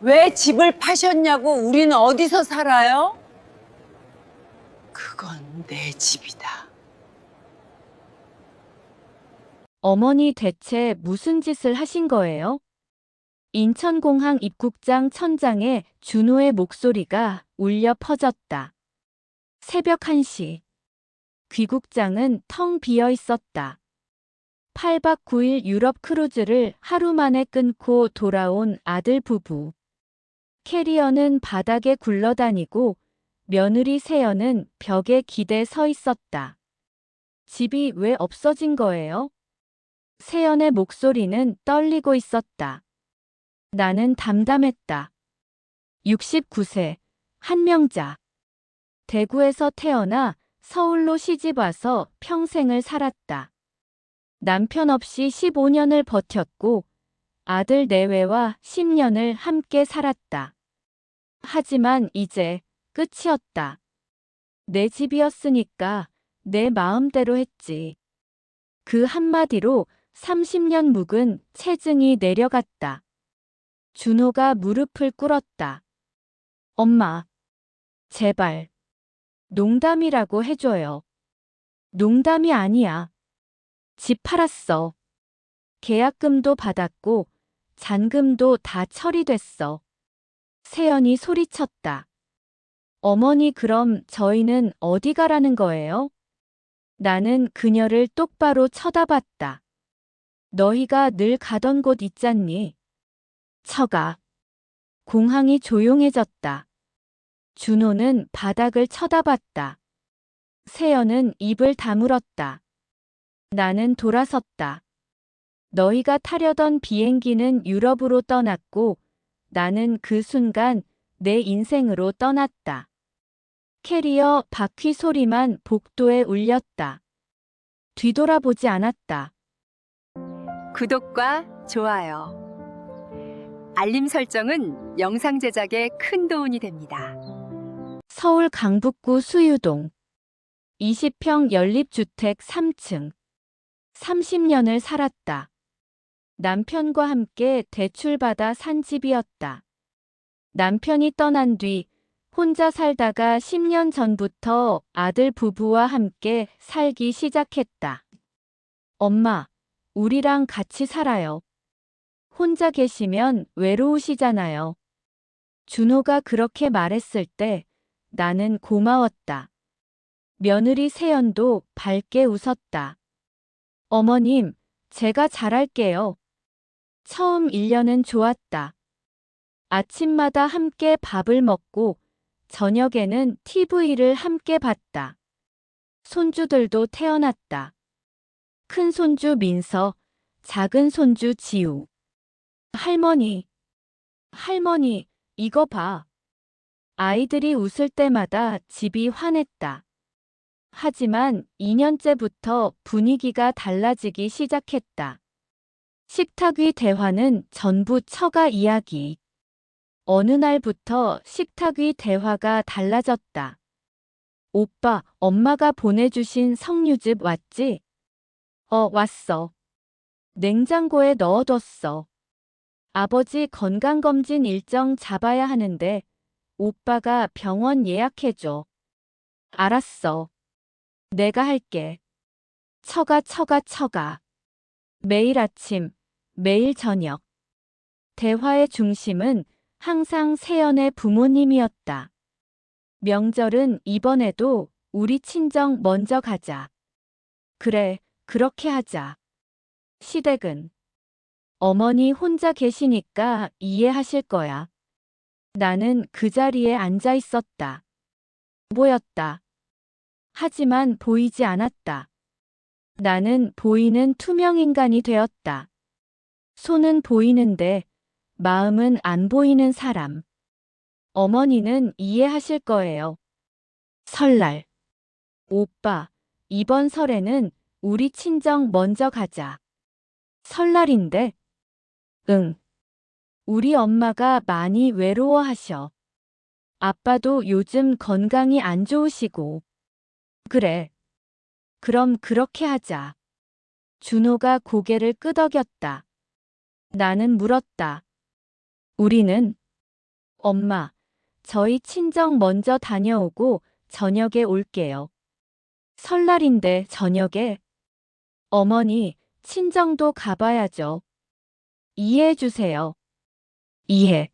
왜 집을 파셨냐고? 우리는 어디서 살아요? 그건 내 집이다. 어머니 대체 무슨 짓을 하신 거예요? 인천공항 입국장 천장에 준호의 목소리가 울려 퍼졌다. 새벽 1시. 귀국장은 텅 비어 있었다. 8박 9일 유럽 크루즈를 하루 만에 끊고 돌아온 아들 부부. 캐리어는 바닥에 굴러다니고 며느리 세연은 벽에 기대 서 있었다. 집이 왜 없어진 거예요? 세연의 목소리는 떨리고 있었다. 나는 담담했다. 69세, 한명자. 대구에서 태어나 서울로 시집와서 평생을 살았다. 남편 없이 15년을 버텼고 아들 내외와 10년을 함께 살았다. 하지만 이제 끝이었다. 내 집이었으니까 내 마음대로 했지. 그 한마디로 30년 묵은 체증이 내려갔다. 준호가 무릎을 꿇었다. 엄마, 제발, 농담이라고 해줘요. 농담이 아니야. 집 팔았어. 계약금도 받았고, 잔금도 다 처리됐어. 세연이 소리쳤다. 어머니, 그럼 저희는 어디 가라는 거예요? 나는 그녀를 똑바로 쳐다봤다. 너희가 늘 가던 곳 있잖니. 처가. 공항이 조용해졌다. 준호는 바닥을 쳐다봤다. 세연은 입을 다물었다. 나는 돌아섰다. 너희가 타려던 비행기는 유럽으로 떠났고 나는 그 순간 내 인생으로 떠났다. 캐리어 바퀴 소리만 복도에 울렸다. 뒤돌아보지 않았다. 구독과 좋아요, 알림 설정은 영상 제작에 큰 도움이 됩니다. 서울 강북구 수유동 20평 연립주택 3층 30년을 살았다. 남편과 함께 대출받아 산 집이었다. 남편이 떠난 뒤 혼자 살다가 10년 전부터 아들 부부와 함께 살기 시작했다. 엄마, 우리랑 같이 살아요. 혼자 계시면 외로우시잖아요. 준호가 그렇게 말했을 때 나는 고마웠다. 며느리 세연도 밝게 웃었다. 어머님, 제가 잘할게요. 처음 1년은 좋았다. 아침마다 함께 밥을 먹고 저녁에는 TV를 함께 봤다. 손주들도 태어났다. 큰 손주 민서, 작은 손주 지우. 할머니, 할머니, 이거 봐. 아이들이 웃을 때마다 집이 환했다. 하지만 2년째부터 분위기가 달라지기 시작했다. 식탁 위 대화는 전부 처가 이야기. 어느 날부터 식탁 위 대화가 달라졌다. 오빠, 엄마가 보내주신 석류즙 왔지? 왔어. 냉장고에 넣어뒀어. 아버지 건강검진 일정 잡아야 하는데 오빠가 병원 예약해줘. 알았어. 내가 할게. 처가. 매일 아침, 매일 저녁. 대화의 중심은 항상 세연의 부모님이었다. 명절은 이번에도 우리 친정 먼저 가자. 그래, 그렇게 하자. 시댁은 어머니 혼자 계시니까 이해하실 거야. 나는 그 자리에 앉아 있었다. 보였다. 하지만 보이지 않았다. 나는 보이는 투명인간이 되었다. 손은 보이는데 마음은 안 보이는 사람. 어머니는 이해하실 거예요. 설날. 오빠, 이번 설에는 우리 친정 먼저 가자. 설날인데? 응. 우리 엄마가 많이 외로워하셔. 아빠도 요즘 건강이 안 좋으시고. 그래. 그럼 그렇게 하자. 준호가 고개를 끄덕였다. 나는 물었다. 우리는? 엄마, 저희 친정 먼저 다녀오고 저녁에 올게요. 설날인데 저녁에? 어머니, 친정도 가봐야죠. 이해해 주세요. 이해.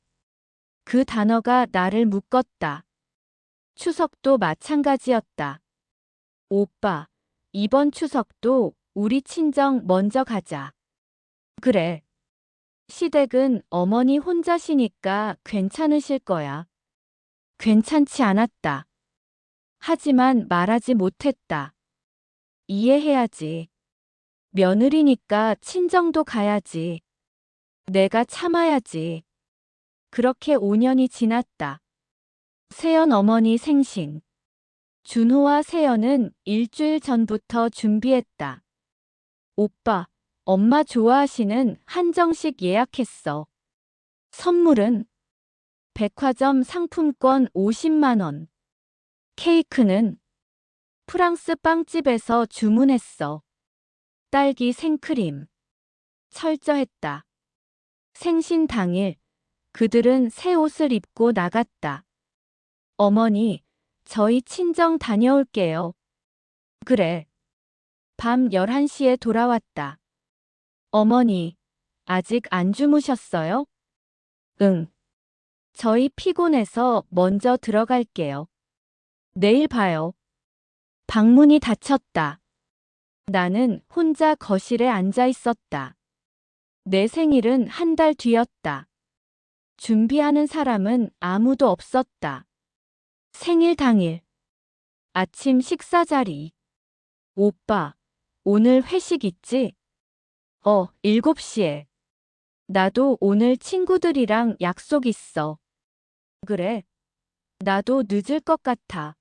그 단어가 나를 묶었다. 추석도 마찬가지였다. 오빠, 이번 추석도 우리 친정 먼저 가자. 그래. 시댁은 어머니 혼자시니까 괜찮으실 거야. 괜찮지 않았다. 하지만 말하지 못했다. 이해해야지. 며느리니까 친정도 가야지. 내가 참아야지. 그렇게 5년이 지났다. 세연 어머니 생신. 준호와 세연은 일주일 전부터 준비했다. 오빠, 엄마 좋아하시는 한정식 예약했어. 선물은 백화점 상품권 50만 원. 케이크는 프랑스 빵집에서 주문했어. 딸기 생크림. 철저했다. 생신 당일 그들은 새 옷을 입고 나갔다. 어머니, 저희 친정 다녀올게요. 그래. 밤 11시에 돌아왔다. 어머니, 아직 안 주무셨어요? 응. 저희 피곤해서 먼저 들어갈게요. 내일 봐요. 방문이 닫혔다. 나는 혼자 거실에 앉아 있었다. 내 생일은 한 달 뒤였다. 준비하는 사람은 아무도 없었다. 생일 당일. 아침 식사 자리. 오빠, 오늘 회식 있지? 7시에. 나도 오늘 친구들이랑 약속 있어. 그래. 나도 늦을 것 같아.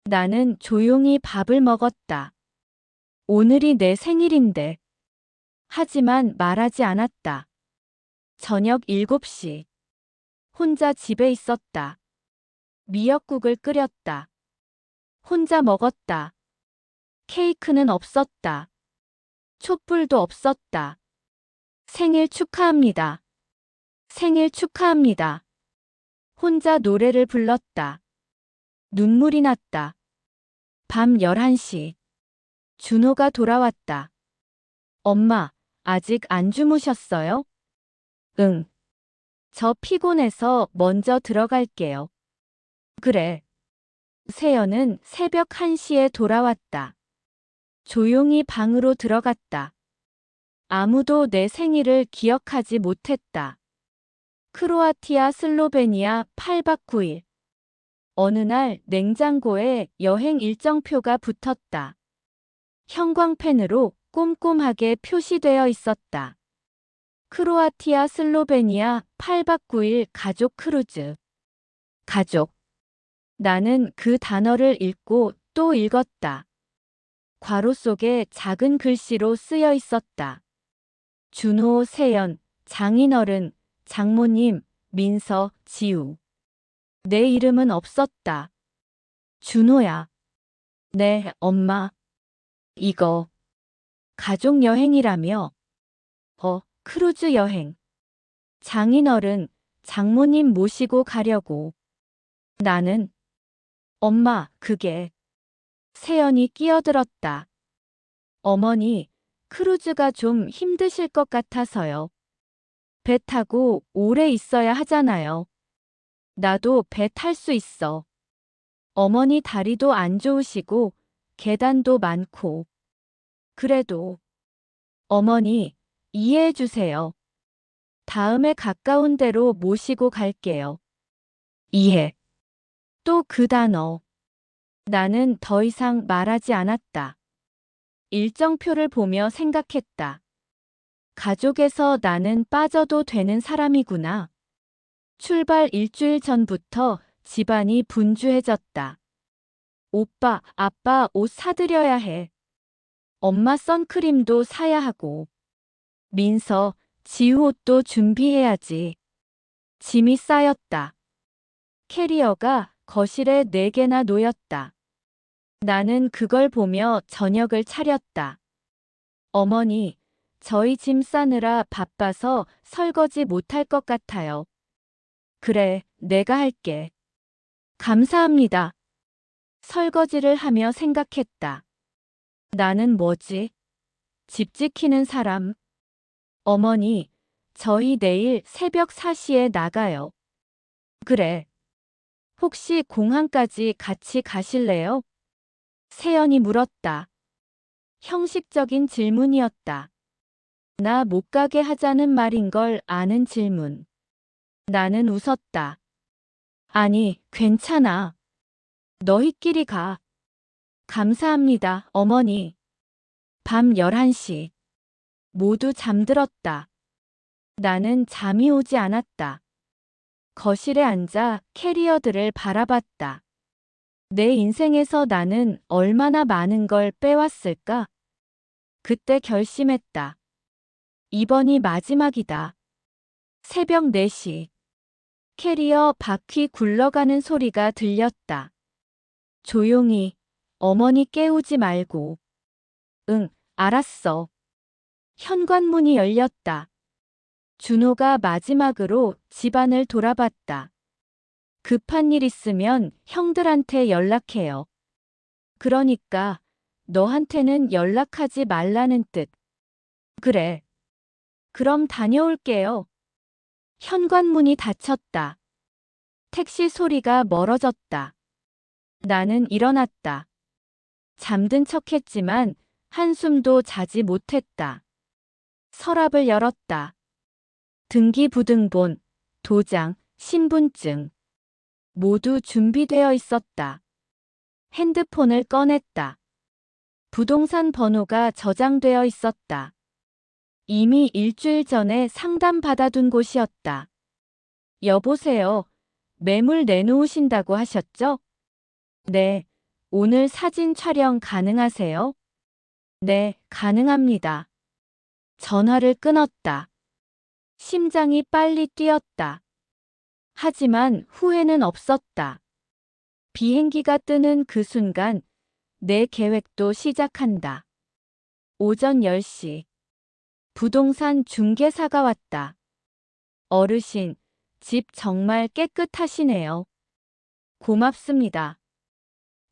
나는 조용히 밥을 먹었다. 오늘이 내 생일인데. 하지만 말하지 않았다. 저녁 7시. 혼자 집에 있었다. 미역국을 끓였다. 혼자 먹었다. 케이크는 없었다. 촛불도 없었다. 생일 축하합니다. 생일 축하합니다. 혼자 노래를 불렀다. 눈물이 났다. 밤 11시. 준호가 돌아왔다. 엄마, 아직 안 주무셨어요? 응. 저 피곤해서 먼저 들어갈게요. 그래. 세연은 새벽 1시에 돌아왔다. 조용히 방으로 들어갔다. 아무도 내 생일을 기억하지 못했다. 크로아티아 슬로베니아 8박 9일. 어느 날 냉장고에 여행 일정표가 붙었다. 형광펜으로 꼼꼼하게 표시되어 있었다. 크로아티아 슬로베니아 8박 9일 가족 크루즈. 가족. 나는 그 단어를 읽고 또 읽었다. 괄호 속에 작은 글씨로 쓰여 있었다. 준호, 세연, 장인어른, 장모님, 민서, 지우. 내 이름은 없었다. 준호야. 네, 엄마. 이거. 가족 여행이라며. 크루즈 여행. 장인어른, 장모님 모시고 가려고. 나는. 엄마, 그게. 세연이 끼어들었다. 어머니, 크루즈가 좀 힘드실 것 같아서요. 배 타고 오래 있어야 하잖아요. 나도 배 탈 수 있어. 어머니 다리도 안 좋으시고 계단도 많고. 그래도. 어머니, 이해해 주세요. 다음에 가까운 데로 모시고 갈게요. 이해. 또 그 단어. 나는 더 이상 말하지 않았다. 일정표를 보며 생각했다. 가족에서 나는 빠져도 되는 사람이구나. 출발 일주일 전부터 집안이 분주해졌다. 오빠, 아빠 옷 사드려야 해. 엄마 선크림도 사야 하고. 민서, 지우 옷도 준비해야지. 짐이 쌓였다. 캐리어가 거실에 4개나 놓였다. 나는 그걸 보며 저녁을 차렸다. 어머니, 저희 짐 싸느라 바빠서 설거지 못할 것 같아요. 그래, 내가 할게. 감사합니다. 설거지를 하며 생각했다. 나는 뭐지? 집 지키는 사람. 어머니, 저희 내일 새벽 4시에 나가요. 그래. 혹시 공항까지 같이 가실래요? 세연이 물었다. 형식적인 질문이었다. 나 못 가게 하자는 말인 걸 아는 질문. 나는 웃었다. 아니, 괜찮아. 너희끼리 가. 감사합니다, 어머니. 밤 11시. 모두 잠들었다. 나는 잠이 오지 않았다. 거실에 앉아 캐리어들을 바라봤다. 내 인생에서 나는 얼마나 많은 걸 빼왔을까? 그때 결심했다. 이번이 마지막이다. 새벽 4시. 캐리어 바퀴 굴러가는 소리가 들렸다. 조용히, 어머니 깨우지 말고. 응, 알았어. 현관문이 열렸다. 준호가 마지막으로 집안을 돌아봤다. 급한 일 있으면 형들한테 연락해요. 그러니까 너한테는 연락하지 말라는 뜻. 그래. 그럼 다녀올게요. 현관문이 닫혔다. 택시 소리가 멀어졌다. 나는 일어났다. 잠든 척했지만 한숨도 자지 못했다. 서랍을 열었다. 등기부등본, 도장, 신분증. 모두 준비되어 있었다. 핸드폰을 꺼냈다. 부동산 번호가 저장되어 있었다. 이미 일주일 전에 상담 받아둔 곳이었다. 여보세요. 매물 내놓으신다고 하셨죠? 네. 오늘 사진 촬영 가능하세요? 네, 가능합니다. 전화를 끊었다. 심장이 빨리 뛰었다. 하지만 후회는 없었다. 비행기가 뜨는 그 순간 내 계획도 시작한다. 오전 10시. 부동산 중개사가 왔다. 어르신, 집 정말 깨끗하시네요. 고맙습니다.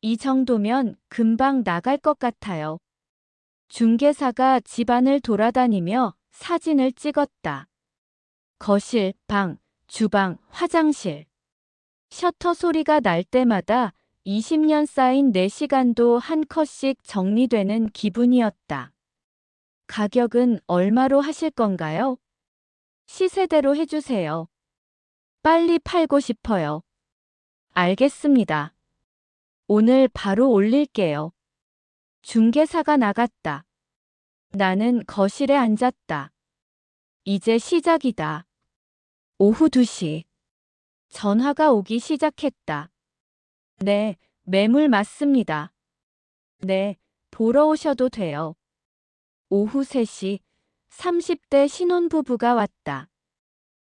이 정도면 금방 나갈 것 같아요. 중개사가 집안을 돌아다니며 사진을 찍었다. 거실, 방, 주방, 화장실. 셔터 소리가 날 때마다 20년 쌓인 내 시간도 한 컷씩 정리되는 기분이었다. 가격은 얼마로 하실 건가요? 시세대로 해주세요. 빨리 팔고 싶어요. 알겠습니다. 오늘 바로 올릴게요. 중개사가 나갔다. 나는 거실에 앉았다. 이제 시작이다. 오후 2시. 전화가 오기 시작했다. 네, 매물 맞습니다. 네, 보러 오셔도 돼요. 오후 3시. 30대 신혼부부가 왔다.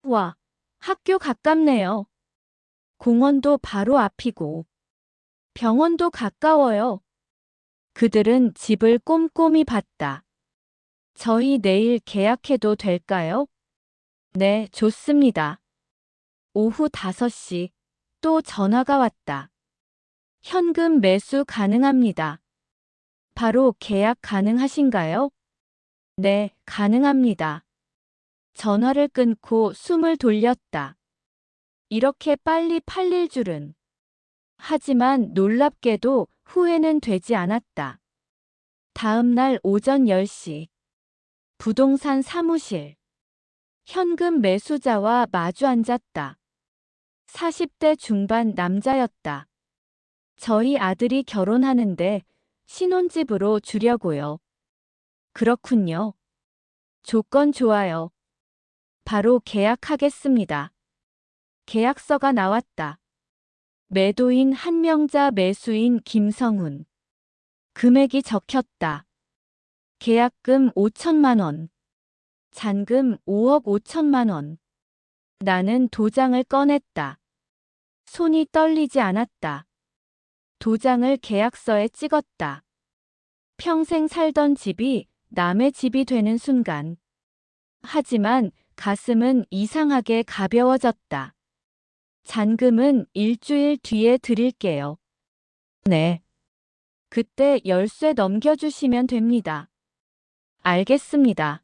와, 학교 가깝네요. 공원도 바로 앞이고, 병원도 가까워요. 그들은 집을 꼼꼼히 봤다. 저희 내일 계약해도 될까요? 네, 좋습니다. 오후 5시. 또 전화가 왔다. 현금 매수 가능합니다. 바로 계약 가능하신가요? 네, 가능합니다. 전화를 끊고 숨을 돌렸다. 이렇게 빨리 팔릴 줄은. 하지만 놀랍게도 후회는 되지 않았다. 다음 날 오전 10시. 부동산 사무실. 현금 매수자와 마주 앉았다. 40대 중반 남자였다. 저희 아들이 결혼하는데 신혼집으로 주려고요. 그렇군요. 조건 좋아요. 바로 계약하겠습니다. 계약서가 나왔다. 매도인 한명자, 매수인 김성훈. 금액이 적혔다. 계약금 5천만 원. 잔금 5억 5천만 원. 나는 도장을 꺼냈다. 손이 떨리지 않았다. 도장을 계약서에 찍었다. 평생 살던 집이 남의 집이 되는 순간. 하지만 가슴은 이상하게 가벼워졌다. 잔금은 일주일 뒤에 드릴게요. 네. 그때 열쇠 넘겨주시면 됩니다. 알겠습니다.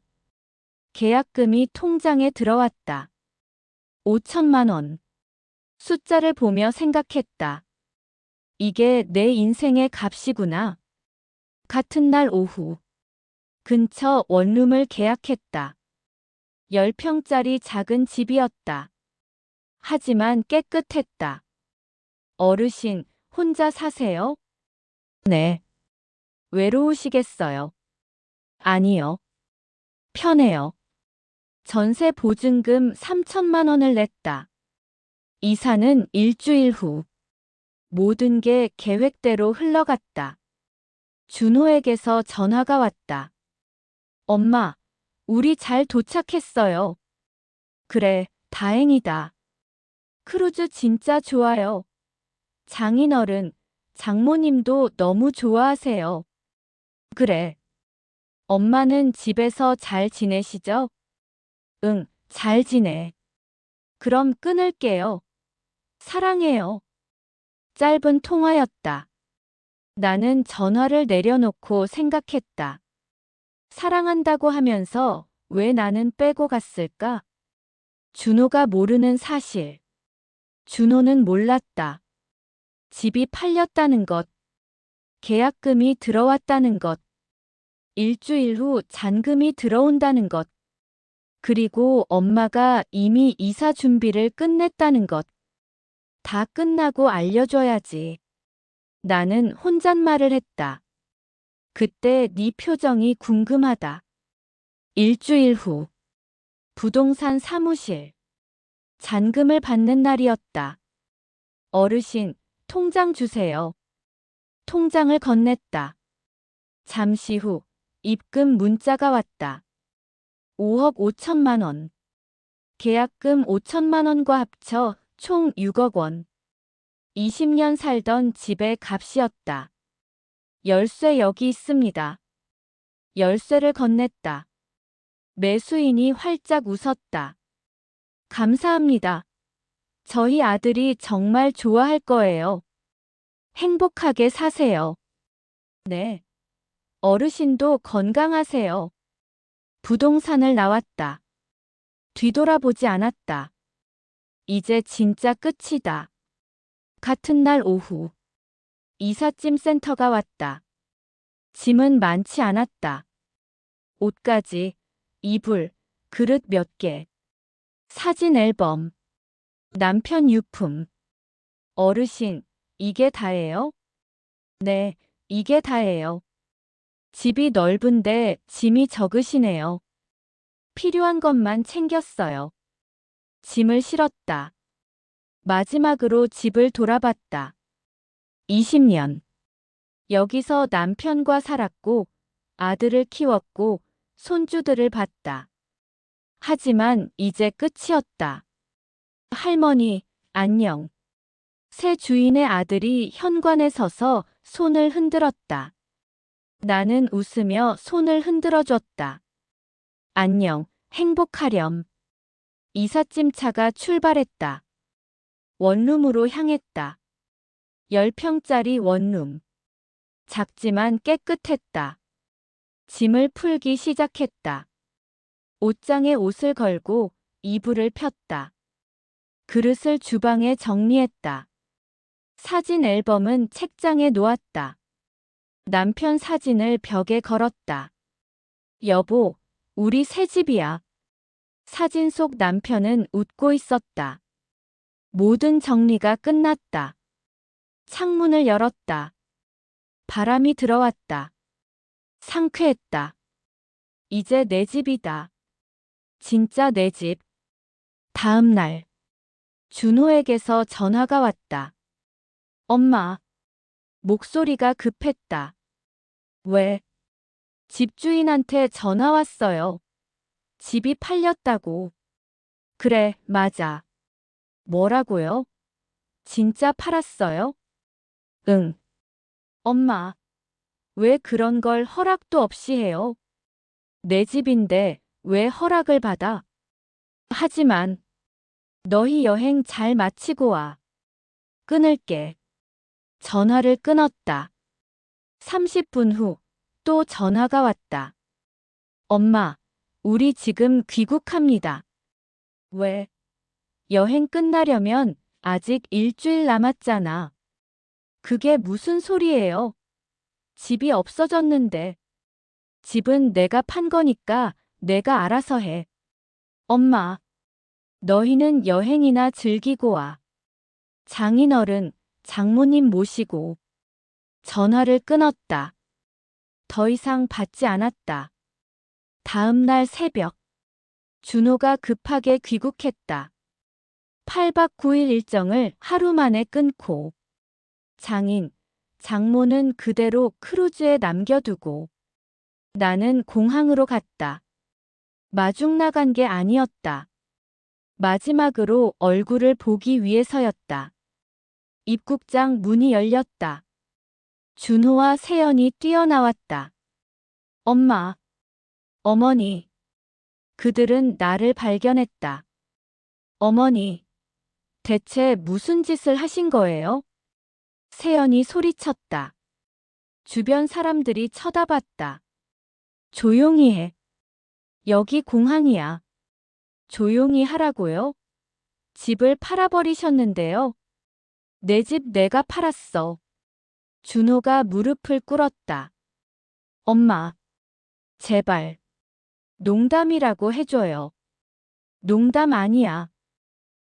계약금이 통장에 들어왔다. 5천만 원. 숫자를 보며 생각했다. 이게 내 인생의 값이구나. 같은 날 오후. 근처 원룸을 계약했다. 10평짜리 작은 집이었다. 하지만 깨끗했다. 어르신, 혼자 사세요? 네. 외로우시겠어요? 아니요. 편해요. 전세 보증금 3천만 원을 냈다. 이사는 일주일 후. 모든 게 계획대로 흘러갔다. 준호에게서 전화가 왔다. 엄마, 우리 잘 도착했어요. 그래, 다행이다. 크루즈 진짜 좋아요. 장인어른, 장모님도 너무 좋아하세요. 그래. 엄마는 집에서 잘 지내시죠? 응, 잘 지내. 그럼 끊을게요. 사랑해요. 짧은 통화였다. 나는 전화를 내려놓고 생각했다. 사랑한다고 하면서 왜 나는 빼고 갔을까? 준호가 모르는 사실. 준호는 몰랐다. 집이 팔렸다는 것. 계약금이 들어왔다는 것. 일주일 후 잔금이 들어온다는 것. 그리고 엄마가 이미 이사 준비를 끝냈다는 것. 다 끝나고 알려줘야지. 나는 혼잣말을 했다. 그때 네 표정이 궁금하다. 일주일 후. 부동산 사무실. 잔금을 받는 날이었다. 어르신, 통장 주세요. 통장을 건넸다. 잠시 후 입금 문자가 왔다. 5억 5천만 원. 계약금 5천만 원과 합쳐 총 6억 원. 20년 살던 집의 값이었다. 열쇠 여기 있습니다. 열쇠를 건넸다. 매수인이 활짝 웃었다. 감사합니다. 저희 아들이 정말 좋아할 거예요. 행복하게 사세요. 네. 어르신도 건강하세요. 부동산을 나왔다. 뒤돌아보지 않았다. 이제 진짜 끝이다. 같은 날 오후. 이삿짐 센터가 왔다. 짐은 많지 않았다. 옷가지, 이불, 그릇 몇 개. 사진 앨범. 남편 유품. 어르신, 이게 다예요? 네, 이게 다예요. 집이 넓은데 짐이 적으시네요. 필요한 것만 챙겼어요. 짐을 실었다. 마지막으로 집을 돌아봤다. 20년. 여기서 남편과 살았고, 아들을 키웠고, 손주들을 봤다. 하지만 이제 끝이었다. 할머니, 안녕. 새 주인의 아들이 현관에 서서 손을 흔들었다. 나는 웃으며 손을 흔들어줬다. 안녕, 행복하렴. 이삿짐 차가 출발했다. 원룸으로 향했다. 10평짜리 원룸. 작지만 깨끗했다. 짐을 풀기 시작했다. 옷장에 옷을 걸고 이불을 폈다. 그릇을 주방에 정리했다. 사진 앨범은 책장에 놓았다. 남편 사진을 벽에 걸었다. 여보, 우리 새 집이야. 사진 속 남편은 웃고 있었다. 모든 정리가 끝났다. 창문을 열었다. 바람이 들어왔다. 상쾌했다. 이제 내 집이다. 진짜 내 집. 다음 날. 준호에게서 전화가 왔다. 엄마. 목소리가 급했다. 왜? 집주인한테 전화 왔어요. 집이 팔렸다고. 그래, 맞아. 뭐라고요? 진짜 팔았어요? 응. 엄마, 왜 그런 걸 허락도 없이 해요? 내 집인데 왜 허락을 받아? 하지만 너희 여행 잘 마치고 와. 끊을게. 전화를 끊었다. 30분 후 또 전화가 왔다. 엄마, 우리 지금 귀국합니다. 왜? 여행 끝나려면 아직 일주일 남았잖아. 그게 무슨 소리예요? 집이 없어졌는데. 집은 내가 판 거니까 내가 알아서 해. 엄마, 너희는 여행이나 즐기고 와. 장인어른, 장모님 모시고. 전화를 끊었다. 더 이상 받지 않았다. 다음 날 새벽. 준호가 급하게 귀국했다. 8박 9일 일정을 하루 만에 끊고. 장인, 장모는 그대로 크루즈에 남겨두고. 나는 공항으로 갔다. 마중 나간 게 아니었다. 마지막으로 얼굴을 보기 위해서였다. 입국장 문이 열렸다. 준호와 세연이 뛰어나왔다. 엄마, 어머니. 그들은 나를 발견했다. 어머니, 대체 무슨 짓을 하신 거예요? 세연이 소리쳤다. 주변 사람들이 쳐다봤다. 조용히 해. 여기 공항이야. 조용히 하라고요? 집을 팔아버리셨는데요. 내 집 내가 팔았어. 준호가 무릎을 꿇었다. 엄마, 제발. 농담이라고 해줘요. 농담 아니야.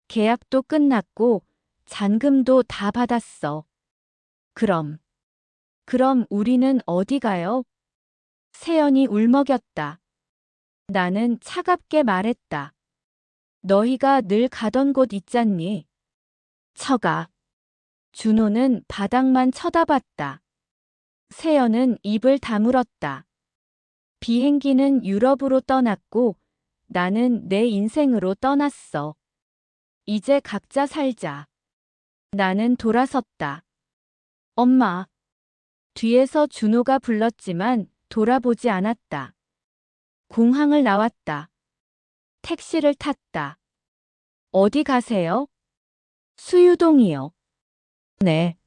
계약도 끝났고 잔금도 다 받았어. 그럼 우리는 어디 가요? 세연이 울먹였다. 나는 차갑게 말했다. 너희가 늘 가던 곳 있잖니. 처가. 준호는 바닥만 쳐다봤다. 세연은 입을 다물었다. 비행기는 유럽으로 떠났고 나는 내 인생으로 떠났어. 이제 각자 살자. 나는 돌아섰다. 엄마. 뒤에서 준호가 불렀지만 돌아보지 않았다. 공항을 나왔다. 택시를 탔다. 어디 가세요? 수유동이요. 네.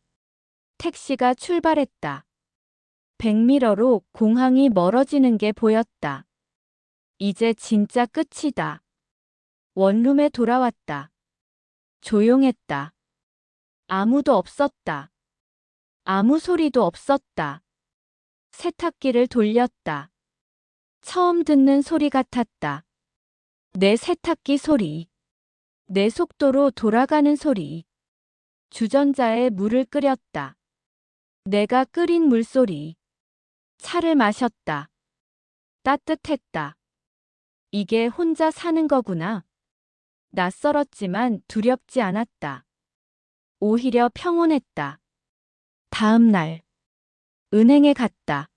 택시가 출발했다. 백미러로 공항이 멀어지는 게 보였다. 이제 진짜 끝이다. 원룸에 돌아왔다. 조용했다. 아무도 없었다. 아무 소리도 없었다. 세탁기를 돌렸다. 처음 듣는 소리 같았다. 내 세탁기 소리. 내 속도로 돌아가는 소리. 주전자에 물을 끓였다. 내가 끓인 물소리. 차를 마셨다. 따뜻했다. 이게 혼자 사는 거구나. 낯설었지만 두렵지 않았다. 오히려 평온했다. 다음 날. 은행에 갔다.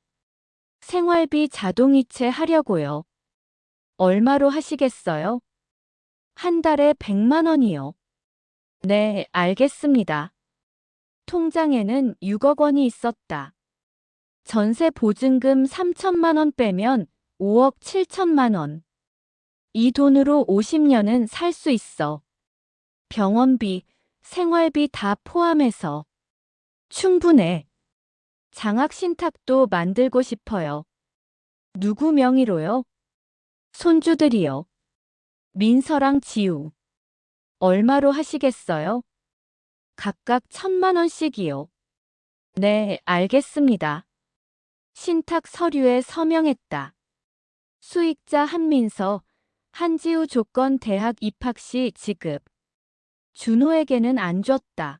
생활비 자동이체 하려고요. 얼마로 하시겠어요? 한 달에 100만 원이요. 네, 알겠습니다. 통장에는 6억 원이 있었다. 전세 보증금 3천만 원 빼면 5억 7천만 원. 이 돈으로 50년은 살 수 있어. 병원비, 생활비 다 포함해서. 충분해. 장학신탁도 만들고 싶어요. 누구 명의로요? 손주들이요. 민서랑 지우. 얼마로 하시겠어요? 각각 1,000만 원씩이요. 네, 알겠습니다. 신탁 서류에 서명했다. 수익자 한민서, 한지우 조건 대학 입학 시 지급. 준호에게는 안 줬다.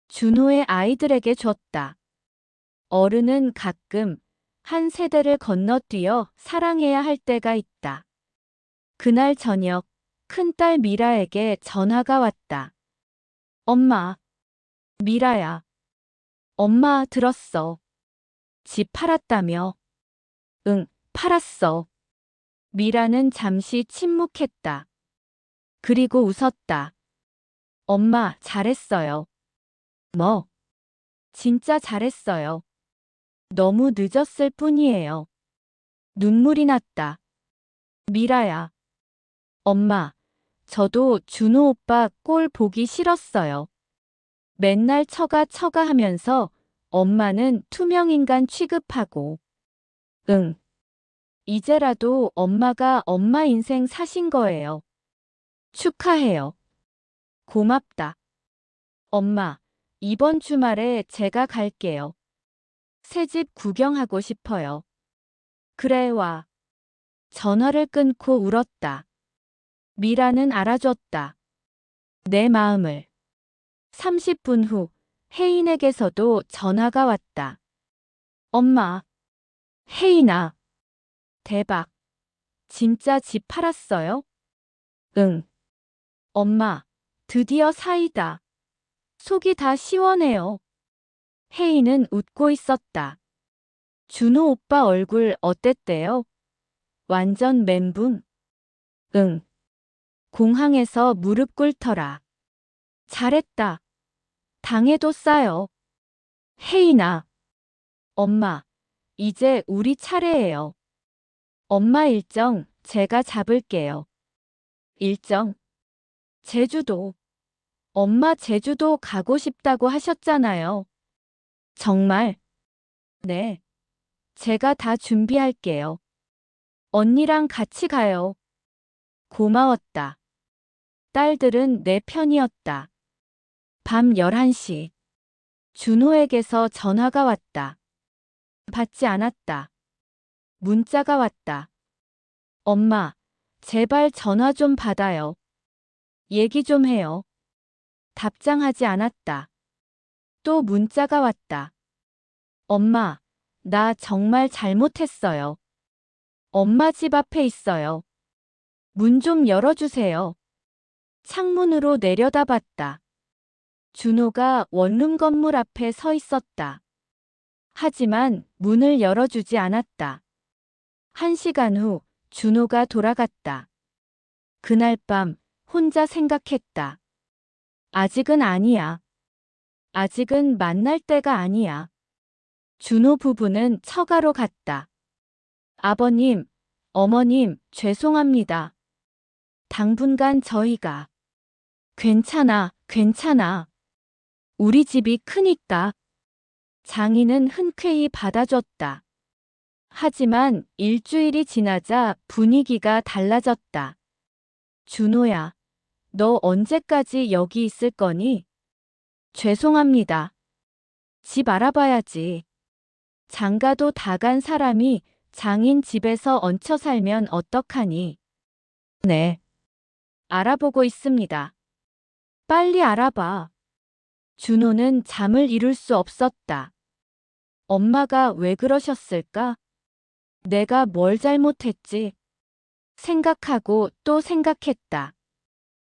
준호의 아이들에게 줬다. 어른은 가끔 한 세대를 건너뛰어 사랑해야 할 때가 있다. 그날 저녁 큰딸 미라에게 전화가 왔다. 엄마. 미라야. 엄마 들었어. 집 팔았다며. 응, 팔았어. 미라는 잠시 침묵했다. 그리고 웃었다. 엄마 잘했어요. 뭐? 진짜 잘했어요. 너무 늦었을 뿐이에요. 눈물이 났다. 미라야. 엄마, 저도 준호 오빠 꼴 보기 싫었어요. 맨날 처가 하면서 엄마는 투명인간 취급하고. 응. 이제라도 엄마가 엄마 인생 사신 거예요. 축하해요. 고맙다. 엄마, 이번 주말에 제가 갈게요. 새집 구경하고 싶어요. 그래 와. 전화를 끊고 울었다. 미라는 알아줬다. 내 마음을. 30분 후 혜인에게서도 전화가 왔다. 엄마. 혜인아. 대박. 진짜 집 팔았어요? 응. 엄마, 드디어 사이다. 속이 다 시원해요. 혜인은 웃고 있었다. 준호 오빠 얼굴 어땠대요? 완전 멘붕. 응. 공항에서 무릎 꿇더라. 잘했다. 당해도 싸요. 혜인아. 엄마, 이제 우리 차례예요. 엄마 일정 제가 잡을게요. 일정? 제주도. 엄마 제주도 가고 싶다고 하셨잖아요. 정말? 네. 제가 다 준비할게요. 언니랑 같이 가요. 고마웠다. 딸들은 내 편이었다. 밤 11시. 준호에게서 전화가 왔다. 받지 않았다. 문자가 왔다. 엄마, 제발 전화 좀 받아요. 얘기 좀 해요. 답장하지 않았다. 또 문자가 왔다. 엄마, 나 정말 잘못했어요. 엄마 집 앞에 있어요. 문 좀 열어주세요. 창문으로 내려다봤다. 준호가 원룸 건물 앞에 서 있었다. 하지만 문을 열어주지 않았다. 1시간 후 준호가 돌아갔다. 그날 밤 혼자 생각했다. 아직은 아니야. 아직은 만날 때가 아니야. 준호 부부는 처가로 갔다. 아버님, 어머님, 죄송합니다. 당분간 저희가. 괜찮아, 괜찮아. 우리 집이 크니까. 장인은 흔쾌히 받아줬다. 하지만 일주일이 지나자 분위기가 달라졌다. 준호야, 너 언제까지 여기 있을 거니? 죄송합니다. 집 알아봐야지. 장가도 다 간 사람이 장인 집에서 얹혀 살면 어떡하니? 네. 알아보고 있습니다. 빨리 알아봐. 준호는 잠을 이룰 수 없었다. 엄마가 왜 그러셨을까? 내가 뭘 잘못했지? 생각하고 또 생각했다.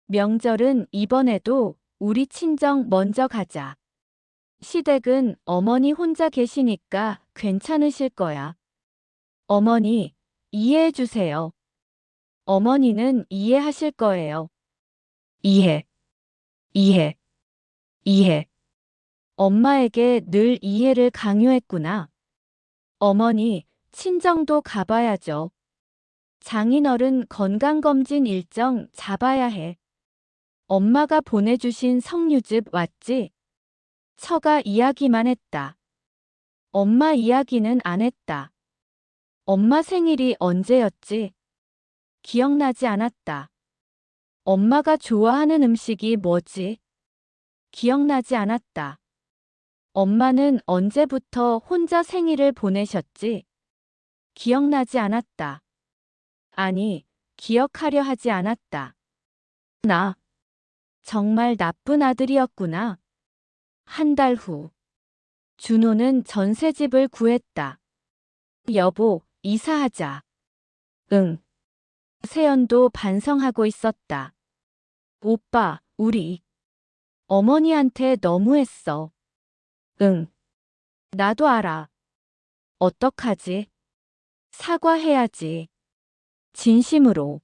명절은 이번에도 우리 친정 먼저 가자. 시댁은 어머니 혼자 계시니까 괜찮으실 거야. 어머니, 이해해 주세요. 어머니는 이해하실 거예요. 이해, 이해, 이해. 엄마에게 늘 이해를 강요했구나. 어머니, 친정도 가봐야죠. 장인어른 건강검진 일정 잡아야 해. 엄마가 보내주신 석류즙 왔지? 처가 이야기만 했다. 엄마 이야기는 안 했다. 엄마 생일이 언제였지? 기억나지 않았다. 엄마가 좋아하는 음식이 뭐지? 기억나지 않았다. 엄마는 언제부터 혼자 생일을 보내셨지? 기억나지 않았다. 아니, 기억하려 하지 않았다. 나 정말 나쁜 아들이었구나. 한 달 후. 준호는 전셋집을 구했다. 여보, 이사하자. 응. 세연도 반성하고 있었다. 오빠, 우리 어머니한테 너무했어. 응. 나도 알아. 어떡하지? 사과해야지. 진심으로.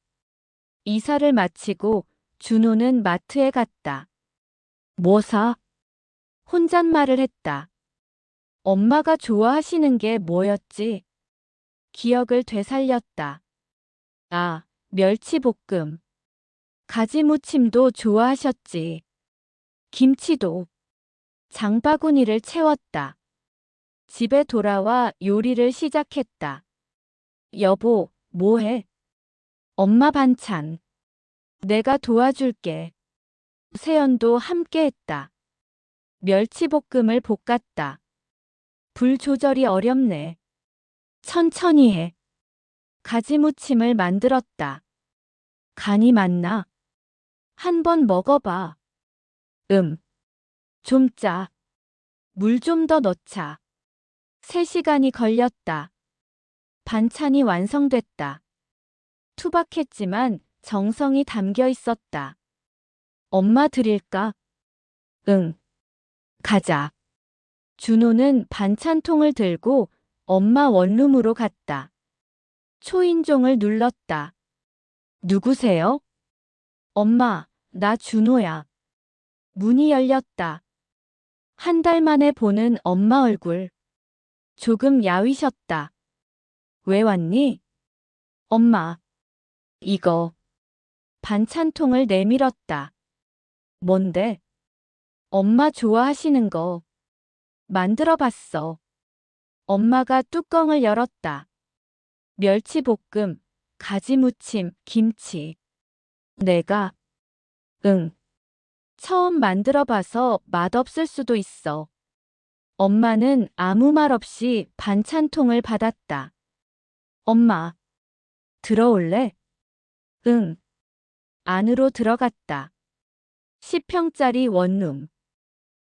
이사를 마치고 준호는 마트에 갔다. 뭐 사? 혼잣말을 했다. 엄마가 좋아하시는 게 뭐였지? 기억을 되살렸다. 아, 멸치볶음. 가지무침도 좋아하셨지. 김치도. 장바구니를 채웠다. 집에 돌아와 요리를 시작했다. 여보, 뭐해? 엄마 반찬. 내가 도와줄게. 세연도 함께 했다. 멸치볶음을 볶았다. 불 조절이 어렵네. 천천히 해. 가지무침을 만들었다. 간이 맞나? 한번 먹어봐. 좀 짜. 물 좀 더 넣자. 3시간이 걸렸다. 반찬이 완성됐다. 투박했지만 정성이 담겨 있었다. 엄마 드릴까? 응. 가자. 준호는 반찬통을 들고 엄마 원룸으로 갔다. 초인종을 눌렀다. 누구세요? 엄마, 나 준호야. 문이 열렸다. 한 달 만에 보는 엄마 얼굴. 조금 야위셨다. 왜 왔니? 엄마. 이거. 반찬통을 내밀었다. 뭔데? 엄마 좋아하시는 거. 만들어 봤어. 엄마가 뚜껑을 열었다. 멸치볶음, 가지무침, 김치. 내가. 응. 처음 만들어 봐서 맛없을 수도 있어. 엄마는 아무 말 없이 반찬통을 받았다. 엄마, 들어올래? 응. 안으로 들어갔다. 10평짜리 원룸.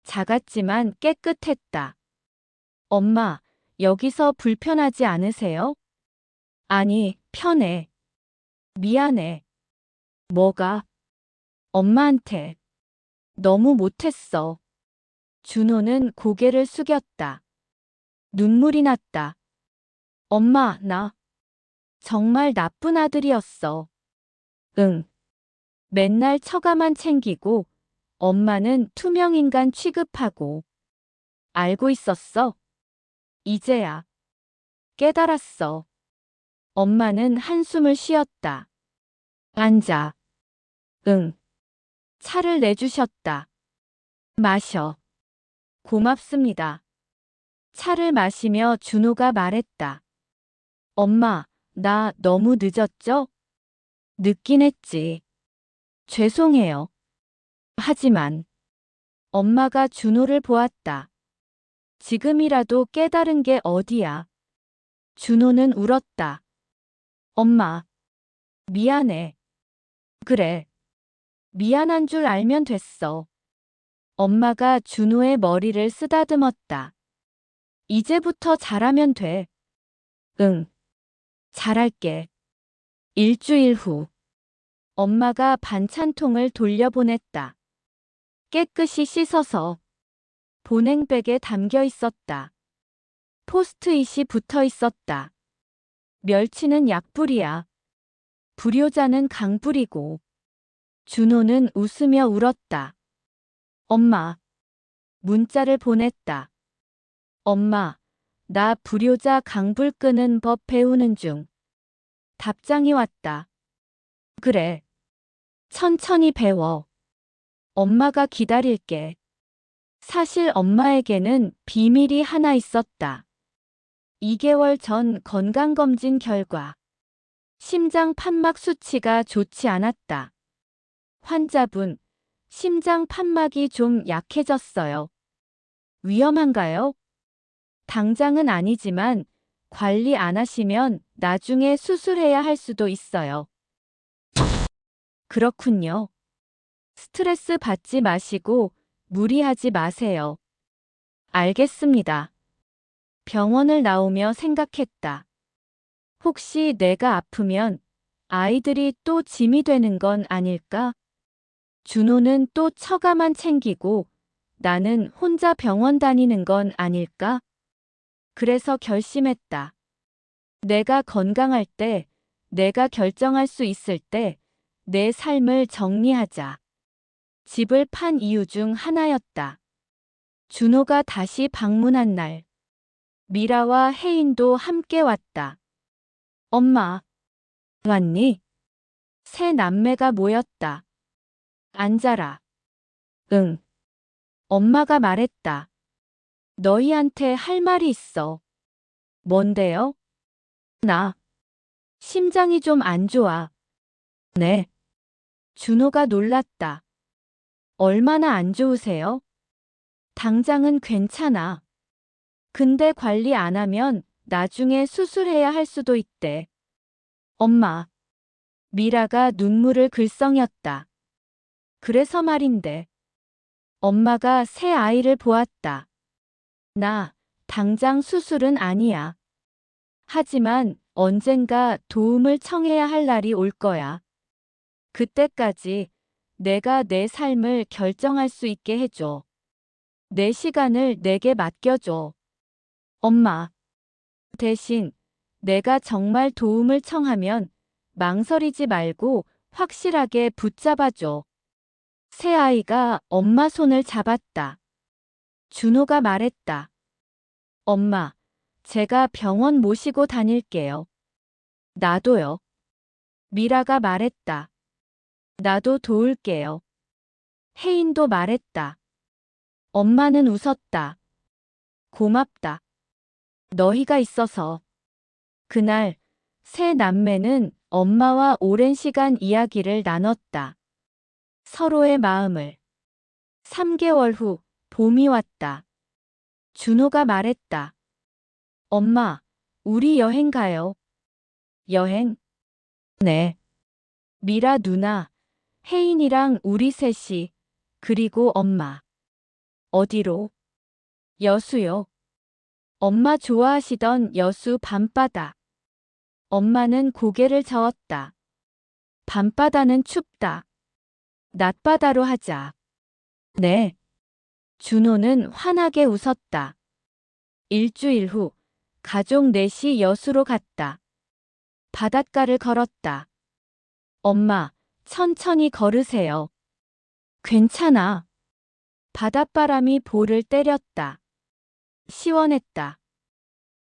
작았지만 깨끗했다. 엄마, 여기서 불편하지 않으세요? 아니, 편해. 미안해. 뭐가? 엄마한테. 너무 못했어. 준호는 고개를 숙였다. 눈물이 났다. 엄마, 나 정말 나쁜 아들이었어. 응. 맨날 처가만 챙기고 엄마는 투명인간 취급하고. 알고 있었어. 이제야 깨달았어. 엄마는 한숨을 쉬었다. 앉아. 응. 차를 내주셨다. 마셔. 고맙습니다. 차를 마시며 준호가 말했다. 엄마, 나 너무 늦었죠? 늦긴 했지. 죄송해요. 하지만 엄마가 준호를 보았다. 지금이라도 깨달은 게 어디야. 준호는 울었다. 엄마, 미안해. 그래. 미안한 줄 알면 됐어. 엄마가 준호의 머리를 쓰다듬었다. 이제부터 잘하면 돼. 응. 잘할게. 일주일 후. 엄마가 반찬통을 돌려보냈다. 깨끗이 씻어서 보냉백에 담겨 있었다. 포스트잇이 붙어 있었다. 멸치는 약불이야. 불효자는 강불이고. 준호는 웃으며 울었다. 엄마. 문자를 보냈다. 엄마, 나 불효자 강불 끄는 법 배우는 중. 답장이 왔다. 그래. 천천히 배워. 엄마가 기다릴게. 사실 엄마에게는 비밀이 하나 있었다. 2개월 전 건강검진 결과. 심장 판막 수치가 좋지 않았다. 환자분, 심장 판막이 좀 약해졌어요. 위험한가요? 당장은 아니지만 관리 안 하시면 나중에 수술해야 할 수도 있어요. 그렇군요. 스트레스 받지 마시고 무리하지 마세요. 알겠습니다. 병원을 나오며 생각했다. 혹시 내가 아프면 아이들이 또 짐이 되는 건 아닐까? 준호는 또 처가만 챙기고 나는 혼자 병원 다니는 건 아닐까? 그래서 결심했다. 내가 건강할 때, 내가 결정할 수 있을 때, 내 삶을 정리하자. 집을 판 이유 중 하나였다. 준호가 다시 방문한 날. 미라와 혜인도 함께 왔다. 엄마, 왔니? 세 남매가 모였다. 앉아라. 응. 엄마가 말했다. 너희한테 할 말이 있어. 뭔데요? 나 심장이 좀 안 좋아. 네. 준호가 놀랐다. 얼마나 안 좋으세요? 당장은 괜찮아. 근데 관리 안 하면 나중에 수술해야 할 수도 있대. 엄마. 미라가 눈물을 글썽였다. 그래서 말인데. 엄마가 새 아이를 보았다. 나 당장 수술은 아니야. 하지만 언젠가 도움을 청해야 할 날이 올 거야. 그때까지 내가 내 삶을 결정할 수 있게 해줘. 내 시간을 내게 맡겨줘. 엄마. 대신 내가 정말 도움을 청하면 망설이지 말고 확실하게 붙잡아줘. 새 아이가 엄마 손을 잡았다. 준호가 말했다. 엄마, 제가 병원 모시고 다닐게요. 나도요. 미라가 말했다. 나도 도울게요. 혜인도 말했다. 엄마는 웃었다. 고맙다. 너희가 있어서. 그날 새 남매는 엄마와 오랜 시간 이야기를 나눴다. 서로의 마음을. 3개월 후 봄이 왔다. 준호가 말했다. 엄마, 우리 여행 가요. 여행? 네. 미라 누나, 혜인이랑 우리 셋이, 그리고 엄마. 어디로? 여수요. 엄마 좋아하시던 여수 밤바다. 엄마는 고개를 저었다. 밤바다는 춥다. 낮바다로 하자. 네. 준호는 환하게 웃었다. 일주일 후, 가족 넷이 여수로 갔다. 바닷가를 걸었다. 엄마, 천천히 걸으세요. 괜찮아. 바닷바람이 볼을 때렸다. 시원했다.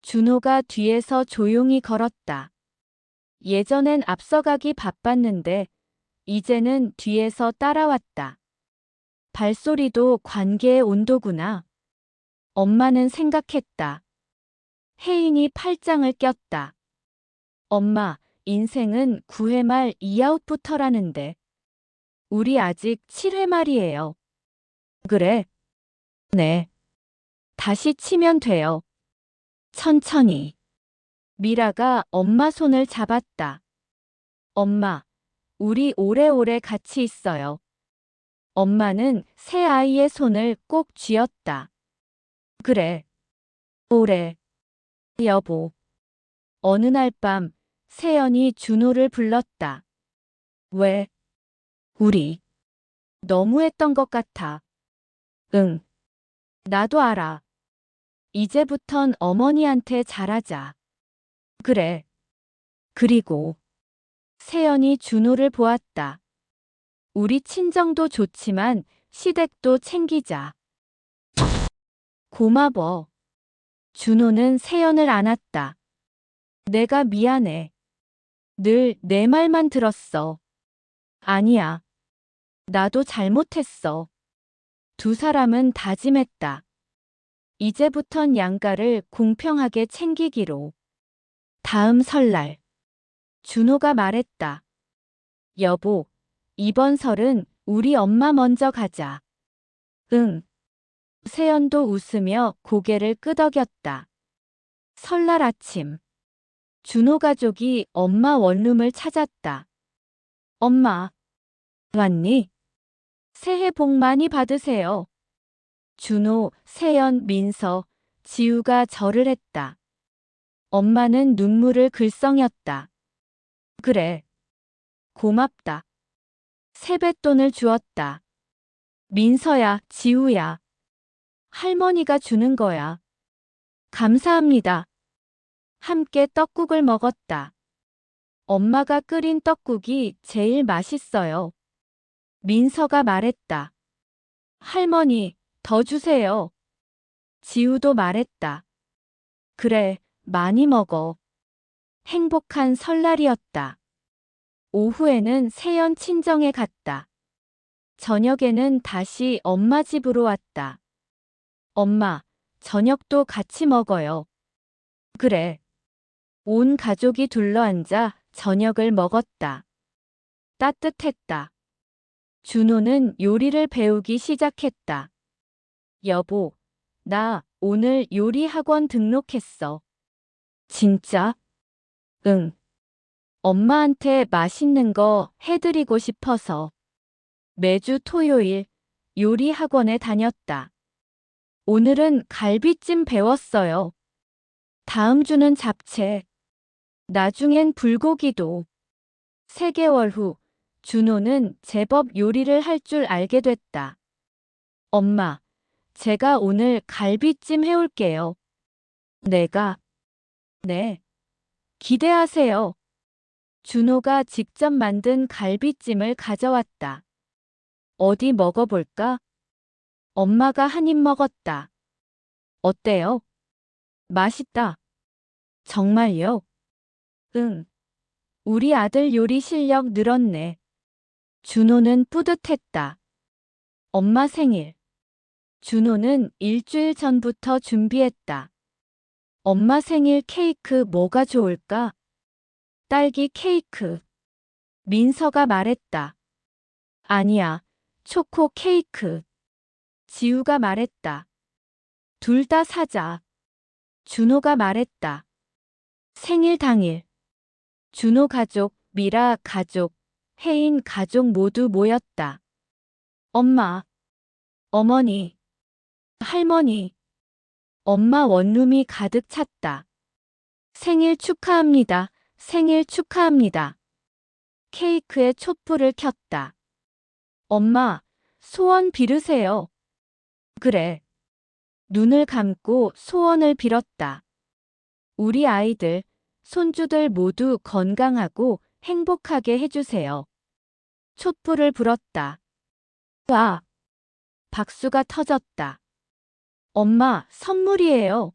준호가 뒤에서 조용히 걸었다. 예전엔 앞서가기 바빴는데 이제는 뒤에서 따라왔다. 발소리도 관계의 온도구나. 엄마는 생각했다. 혜인이 팔짱을 꼈다. 엄마, 인생은 9회 말 2아웃부터라는데. 우리 아직 7회 말이에요. 그래? 네. 다시 치면 돼요. 천천히. 미라가 엄마 손을 잡았다. 엄마, 우리 오래오래 같이 있어요. 엄마는 새 아이의 손을 꼭 쥐었다. 그래. 오래. 여보. 어느 날 밤, 세연이 준호를 불렀다. 왜? 우리. 너무했던 것 같아. 응. 나도 알아. 이제부턴 어머니한테 잘하자. 그래. 그리고 세연이 준호를 보았다. 우리 친정도 좋지만 시댁도 챙기자. 고마워. 준호는 세연을 안았다. 내가 미안해. 늘 내 말만 들었어. 아니야. 나도 잘못했어. 두 사람은 다짐했다. 이제부턴 양가를 공평하게 챙기기로. 다음 설날. 준호가 말했다. 여보, 이번 설은 우리 엄마 먼저 가자. 응. 세연도 웃으며 고개를 끄덕였다. 설날 아침. 준호 가족이 엄마 원룸을 찾았다. 엄마, 왔니? 새해 복 많이 받으세요. 준호, 세연, 민서, 지우가 절을 했다. 엄마는 눈물을 글썽였다. 그래. 고맙다. 세뱃돈을 주었다. 민서야, 지우야. 할머니가 주는 거야. 감사합니다. 함께 떡국을 먹었다. 엄마가 끓인 떡국이 제일 맛있어요. 민서가 말했다. 할머니, 더 주세요. 지우도 말했다. 그래, 많이 먹어. 행복한 설날이었다. 오후에는 세연 친정에 갔다. 저녁에는 다시 엄마 집으로 왔다. 엄마, 저녁도 같이 먹어요. 그래. 온 가족이 둘러앉아 저녁을 먹었다. 따뜻했다. 준호는 요리를 배우기 시작했다. 여보, 나 오늘 요리 학원 등록했어. 진짜? 응. 엄마한테 맛있는 거 해드리고 싶어서. 매주 토요일 요리 학원에 다녔다. 오늘은 갈비찜 배웠어요. 다음 주는 잡채. 나중엔 불고기도. 3개월 후, 준호는 제법 요리를 할 줄 알게 됐다. 엄마, 제가 오늘 갈비찜 해올게요. 내가? 네. 기대하세요. 준호가 직접 만든 갈비찜을 가져왔다. 어디 먹어볼까? 엄마가 한 입 먹었다. 어때요? 맛있다. 정말요? 응. 우리 아들 요리 실력 늘었네. 준호는 뿌듯했다. 엄마 생일. 준호는 일주일 전부터 준비했다. 엄마 생일 케이크 뭐가 좋을까? 딸기 케이크. 민서가 말했다. 아니야, 초코 케이크. 지우가 말했다. 둘 다 사자. 준호가 말했다. 생일 당일. 준호 가족, 미라 가족, 혜인 가족 모두 모였다. 엄마, 어머니, 할머니, 엄마 원룸이 가득 찼다. 생일 축하합니다. 생일 축하합니다. 케이크에 촛불을 켰다. 엄마, 소원 빌으세요. 그래. 눈을 감고 소원을 빌었다. 우리 아이들, 손주들 모두 건강하고 행복하게 해주세요. 촛불을 불었다. 와! 박수가 터졌다. 엄마, 선물이에요.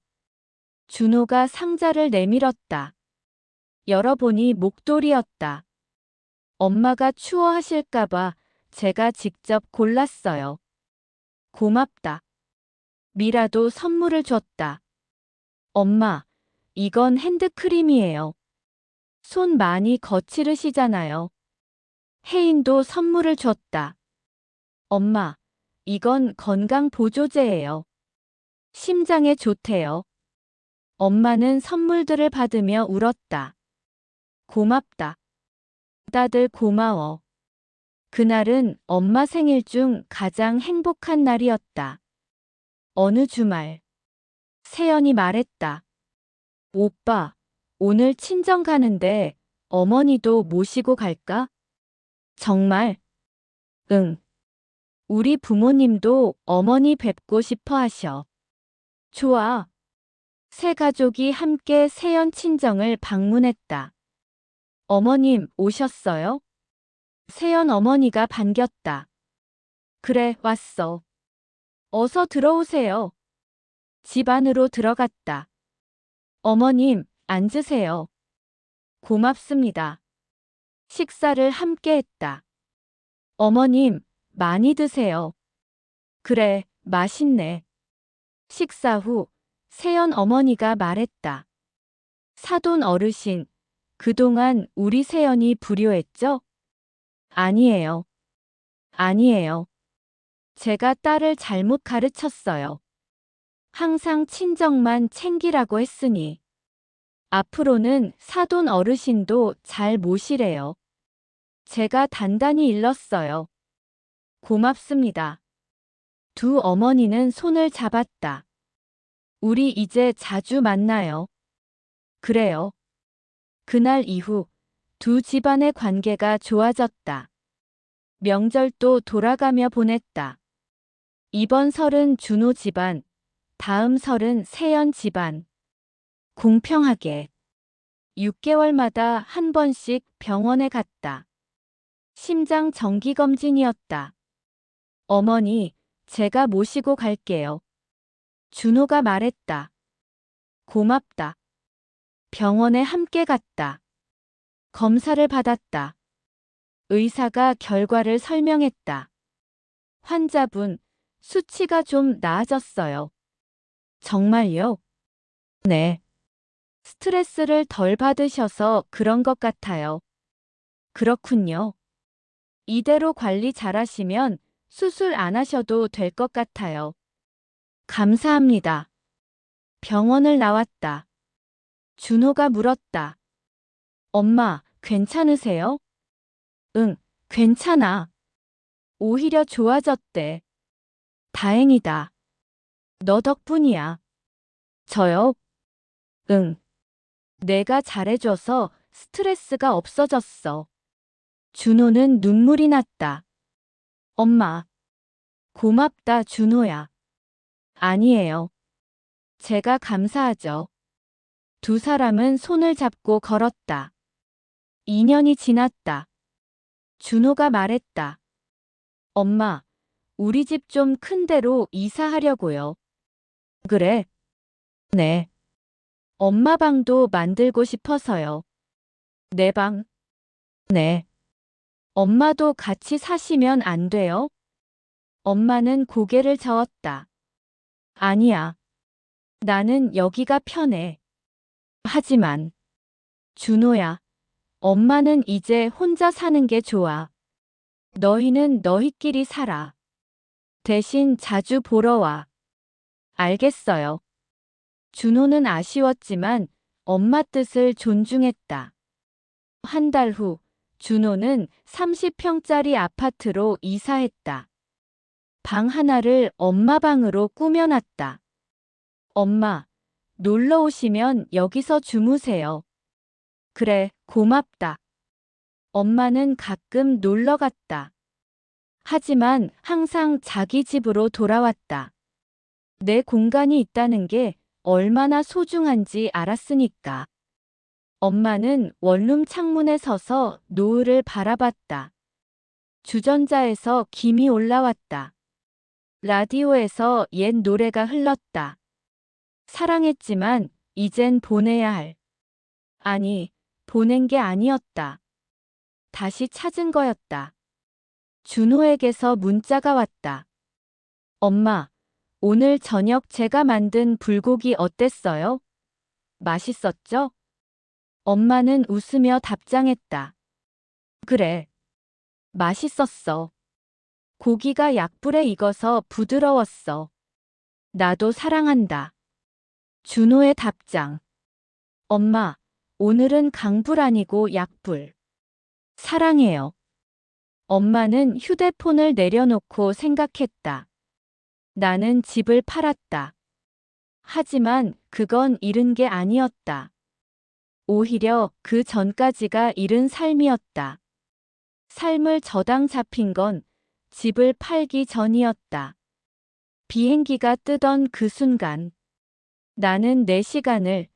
준호가 상자를 내밀었다. 열어보니 목도리였다. 엄마가 추워하실까봐 제가 직접 골랐어요. 고맙다. 미라도 선물을 줬다. 엄마, 이건 핸드크림이에요. 손 많이 거칠으시잖아요. 혜인도 선물을 줬다. 엄마, 이건 건강보조제예요. 심장에 좋대요. 엄마는 선물들을 받으며 울었다. 고맙다. 다들 고마워. 그날은 엄마 생일 중 가장 행복한 날이었다. 어느 주말. 세연이 말했다. 오빠, 오늘 친정 가는데 어머니도 모시고 갈까? 정말? 응. 우리 부모님도 어머니 뵙고 싶어 하셔. 좋아. 세 가족이 함께 세연 친정을 방문했다. 어머님 오셨어요? 세연 어머니가 반겼다. 그래, 왔어. 어서 들어오세요. 집 안으로 들어갔다. 어머님, 앉으세요. 고맙습니다. 식사를 함께 했다. 어머님, 많이 드세요. 그래, 맛있네. 식사 후 세연 어머니가 말했다. 사돈 어르신, 그동안 우리 세연이 불효했죠? 아니에요. 아니에요. 제가 딸을 잘못 가르쳤어요. 항상 친정만 챙기라고 했으니. 앞으로는 사돈 어르신도 잘 모시래요. 제가 단단히 일렀어요. 고맙습니다. 두 어머니는 손을 잡았다. 우리 이제 자주 만나요. 그래요. 그날 이후 두 집안의 관계가 좋아졌다. 명절도 돌아가며 보냈다. 이번 설은 준호 집안, 다음 설은 세연 집안. 공평하게 6개월마다 한 번씩 병원에 갔다. 심장 정기검진이었다. 어머니, 제가 모시고 갈게요. 준호가 말했다. 고맙다. 병원에 함께 갔다. 검사를 받았다. 의사가 결과를 설명했다. 환자분, 수치가 좀 나아졌어요. 정말요? 네. 스트레스를 덜 받으셔서 그런 것 같아요. 그렇군요. 이대로 관리 잘하시면 수술 안 하셔도 될 것 같아요. 감사합니다. 병원을 나왔다. 준호가 물었다. 엄마, 괜찮으세요? 응, 괜찮아. 오히려 좋아졌대. 다행이다. 너 덕분이야. 저요? 응. 내가 잘해줘서 스트레스가 없어졌어. 준호는 눈물이 났다. 엄마. 고맙다, 준호야. 아니에요. 제가 감사하죠. 두 사람은 손을 잡고 걸었다. 2년이 지났다. 준호가 말했다. 엄마, 우리 집 좀 큰 데로 이사하려고요. 그래? 네. 엄마 방도 만들고 싶어서요. 내 방? 네. 엄마도 같이 사시면 안 돼요? 엄마는 고개를 저었다. 아니야. 나는 여기가 편해. 하지만, 준호야, 엄마는 이제 혼자 사는 게 좋아. 너희는 너희끼리 살아. 대신 자주 보러 와. 알겠어요. 준호는 아쉬웠지만 엄마 뜻을 존중했다. 한 달 후, 준호는 30평짜리 아파트로 이사했다. 방 하나를 엄마 방으로 꾸며놨다. 엄마, 놀러 오시면 여기서 주무세요. 그래, 고맙다. 엄마는 가끔 놀러 갔다. 하지만 항상 자기 집으로 돌아왔다. 내 공간이 있다는 게 얼마나 소중한지 알았으니까. 엄마는 원룸 창문에 서서 노을을 바라봤다. 주전자에서 김이 올라왔다. 라디오에서 옛 노래가 흘렀다. 사랑했지만 이젠 보내야 할. 아니, 보낸 게 아니었다. 다시 찾은 거였다. 준호에게서 문자가 왔다. 엄마, 오늘 저녁 제가 만든 불고기 어땠어요? 맛있었죠? 엄마는 웃으며 답장했다. 그래. 맛있었어. 고기가 약불에 익어서 부드러웠어. 나도 사랑한다. 준호의 답장. 엄마, 오늘은 강불 아니고 약불. 사랑해요. 엄마는 휴대폰을 내려놓고 생각했다. 나는 집을 팔았다. 하지만 그건 잃은 게 아니었다. 오히려 그 전까지가 잃은 삶이었다. 삶을 저당 잡힌 건 집을 팔기 전이었다. 비행기가 뜨던 그 순간, 나는 내 시간을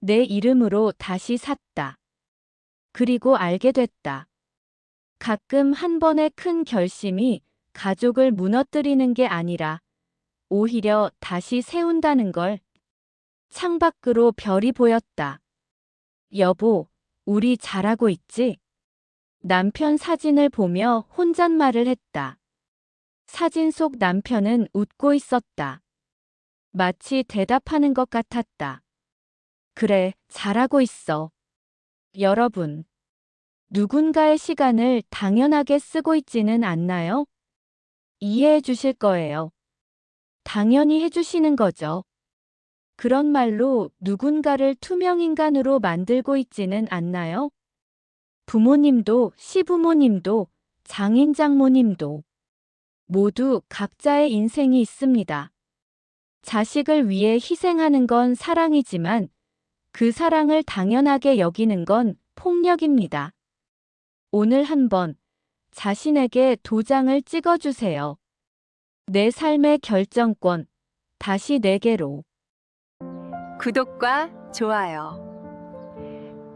내 이름으로 다시 샀다. 그리고 알게 됐다. 가끔 한 번의 큰 결심이 가족을 무너뜨리는 게 아니라 오히려 다시 세운다는 걸. 창밖으로 별이 보였다. 여보, 우리 잘하고 있지? 남편 사진을 보며 혼잣말을 했다. 사진 속 남편은 웃고 있었다. 마치 대답하는 것 같았다. 그래, 잘하고 있어. 여러분, 누군가의 시간을 당연하게 쓰고 있지는 않나요? 이해해 주실 거예요. 당연히 해주시는 거죠. 그런 말로 누군가를 투명인간으로 만들고 있지는 않나요? 부모님도 시부모님도 장인 장모님도 모두 각자의 인생이 있습니다. 자식을 위해 희생하는 건 사랑이지만 그 사랑을 당연하게 여기는 건 폭력입니다. 오늘 한번 자신에게 도장을 찍어주세요. 내 삶의 결정권, 다시 내게로. 구독과 좋아요,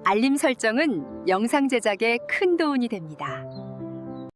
알림 설정은 영상 제작에 큰 도움이 됩니다.